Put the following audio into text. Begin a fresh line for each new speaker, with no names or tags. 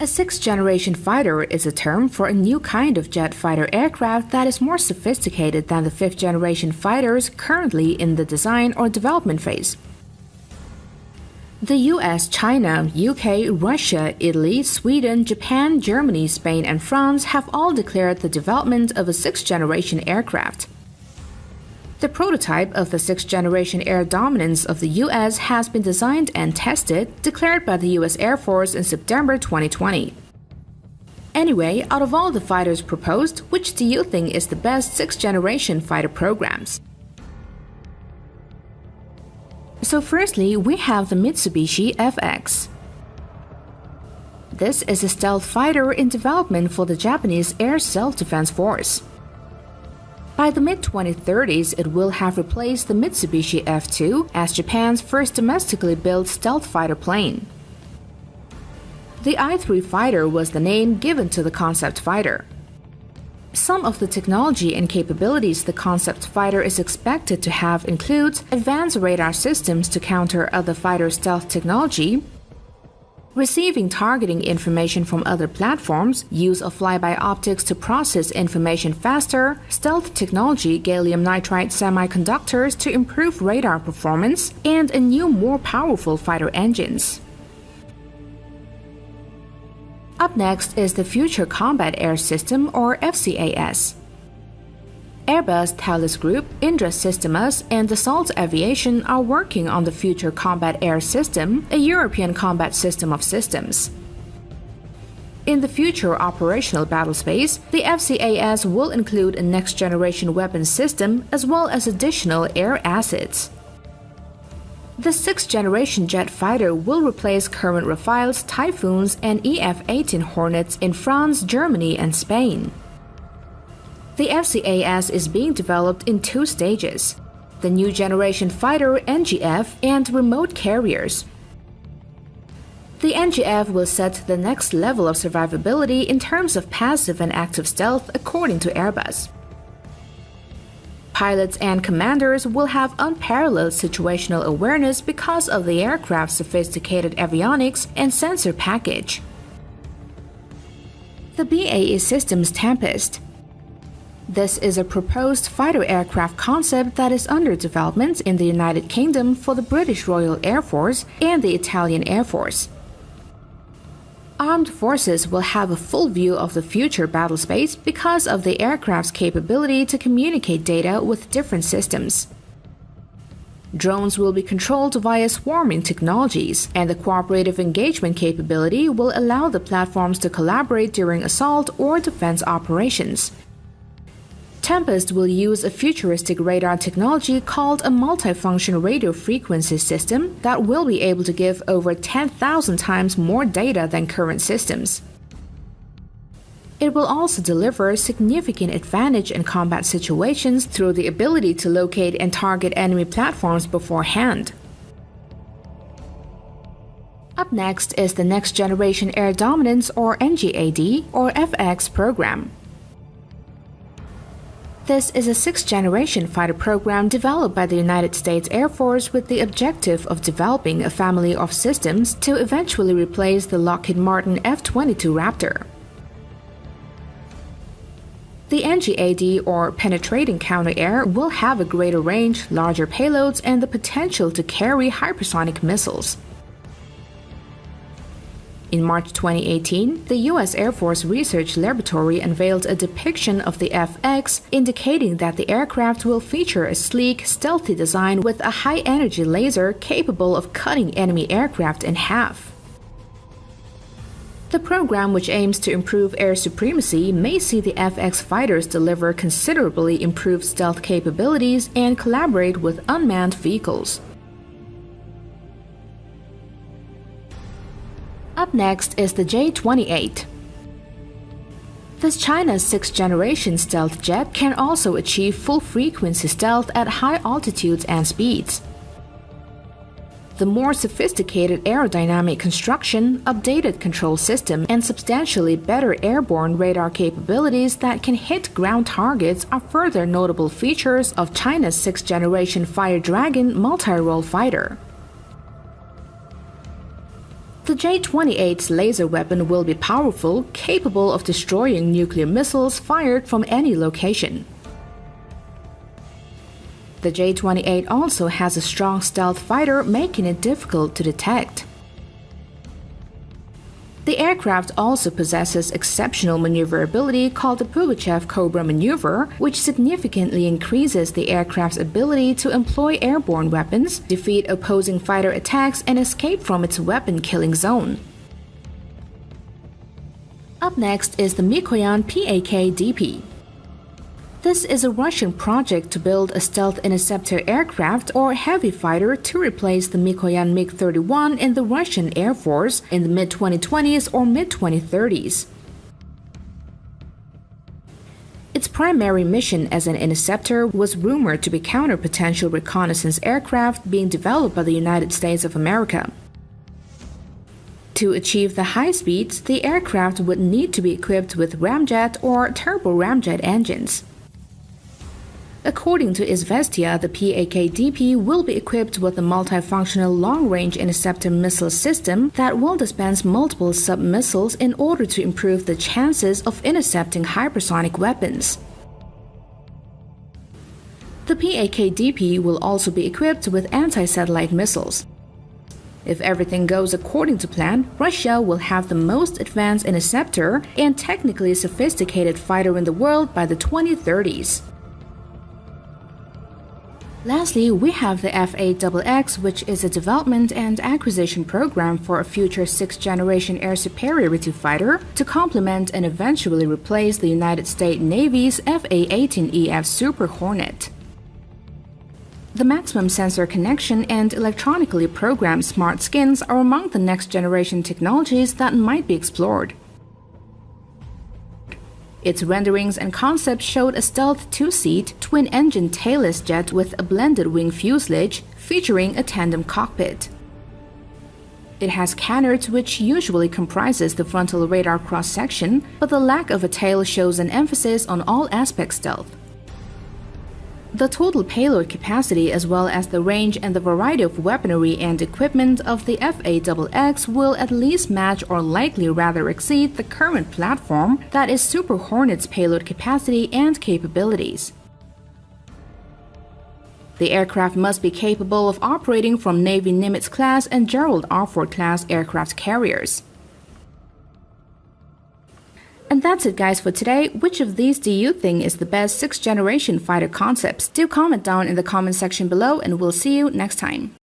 A sixth-generation fighter is a term for a new kind of jet fighter aircraft that is more sophisticated than the fifth-generation fighters currently in the design or development phase. The US, China, UK, Russia, Italy, Sweden, Japan, Germany, Spain, and France have all declared the development of a sixth-generation aircraft. The prototype of the sixth-generation air dominance of the US has been designed and tested, declared by the US Air Force in September 2020. Anyway, out of all the fighters proposed, which do you think is the best sixth-generation fighter programs? So firstly, we have the Mitsubishi FX. This is a stealth fighter in development for the Japanese Air Self-Defense Force. By the mid-2030s, it will have replaced the Mitsubishi F2 as Japan's first domestically built stealth fighter plane. The I-3 fighter was the name given to the concept fighter. Some of the technology and capabilities the concept fighter is expected to have include advanced radar systems to counter other fighter stealth technology, receiving targeting information from other platforms, use of flyby optics to process information faster, stealth technology, gallium nitride semiconductors to improve radar performance, and a new, more powerful fighter engines. Up next is the Future Combat Air System, or FCAS. Airbus, Thales Group, Indra Sistemas, and Dassault Aviation are working on the Future Combat Air System, a European combat system of systems. In the future operational battlespace, the FCAS will include a next-generation weapon system as well as additional air assets. The sixth-generation jet fighter will replace current Rafales, Typhoons, and EF-18 Hornets in France, Germany, and Spain. The FCAS is being developed in two stages: the new generation fighter NGF and remote carriers. The NGF will set the next level of survivability in terms of passive and active stealth, according to Airbus. Pilots and commanders will have unparalleled situational awareness because of the aircraft's sophisticated avionics and sensor package. The BAE Systems Tempest. This is a proposed fighter aircraft concept that is under development in the United Kingdom for the British Royal Air Force and the Italian Air Force. Armed forces will have a full view of the future battlespace because of the aircraft's capability to communicate data with different systems. Drones will be controlled via swarming technologies, and the cooperative engagement capability will allow the platforms to collaborate during assault or defense operations. Tempest will use a futuristic radar technology called a multifunction radio frequency system that will be able to give over 10,000 times more data than current systems. It will also deliver significant advantage in combat situations through the ability to locate and target enemy platforms beforehand. Up next is the Next Generation Air Dominance, or NGAD, or FX program. This is a sixth-generation fighter program developed by the United States Air Force with the objective of developing a family of systems to eventually replace the Lockheed Martin F-22 Raptor. The NGAD, or Penetrating Counter-Air, will have a greater range, larger payloads, and the potential to carry hypersonic missiles. In March 2018, the U.S. Air Force Research Laboratory unveiled a depiction of the FX, indicating that the aircraft will feature a sleek, stealthy design with a high-energy laser capable of cutting enemy aircraft in half. The program, which aims to improve air supremacy, may see the FX fighters deliver considerably improved stealth capabilities and collaborate with unmanned vehicles. Up next is the J-28. This China's sixth-generation stealth jet can also achieve full-frequency stealth at high altitudes and speeds. The more sophisticated aerodynamic construction, updated control system, and substantially better airborne radar capabilities that can hit ground targets are further notable features of China's sixth-generation Fire Dragon multi-role fighter. The J-28's laser weapon will be powerful, capable of destroying nuclear missiles fired from any location. The J-28 also has a strong stealth fighter, making it difficult to detect. The aircraft also possesses exceptional maneuverability called the Pugachev Cobra maneuver, which significantly increases the aircraft's ability to employ airborne weapons, defeat opposing fighter attacks, and escape from its weapon-killing zone. Up next is the Mikoyan PAK-DP. This is a Russian project to build a stealth interceptor aircraft or heavy fighter to replace the Mikoyan MiG-31 in the Russian Air Force in the mid-2020s or mid-2030s. Its primary mission as an interceptor was rumored to be counter-potential reconnaissance aircraft being developed by the United States of America. To achieve the high speeds, the aircraft would need to be equipped with ramjet or turbo-ramjet engines. According to Izvestia, the PAK-DP will be equipped with a multifunctional long-range interceptor missile system that will dispense multiple sub-missiles in order to improve the chances of intercepting hypersonic weapons. The PAK-DP will also be equipped with anti-satellite missiles. If everything goes according to plan, Russia will have the most advanced interceptor and technically sophisticated fighter in the world by the 2030s. Lastly, we have the F-8XX, which is a development and acquisition program for a future sixth-generation air superiority fighter to complement and eventually replace the United States Navy's F/A-18EF Super Hornet. The maximum sensor connection and electronically programmed smart skins are among the next-generation technologies that might be explored. Its renderings and concepts showed a stealth two-seat, twin-engine tailless jet with a blended wing fuselage, featuring a tandem cockpit. It has canards, which usually comprises the frontal radar cross-section, but the lack of a tail shows an emphasis on all-aspect stealth. The total payload capacity as well as the range and the variety of weaponry and equipment of the F-8XX will at least match or likely rather exceed the current platform, that is Super Hornet's payload capacity and capabilities. The aircraft must be capable of operating from Navy Nimitz-class and Gerald R. Ford-class aircraft carriers. And that's it, guys, for today. Which of these do you think is the best sixth-generation fighter concepts? Do comment down in the comment section below, and we'll see you next time.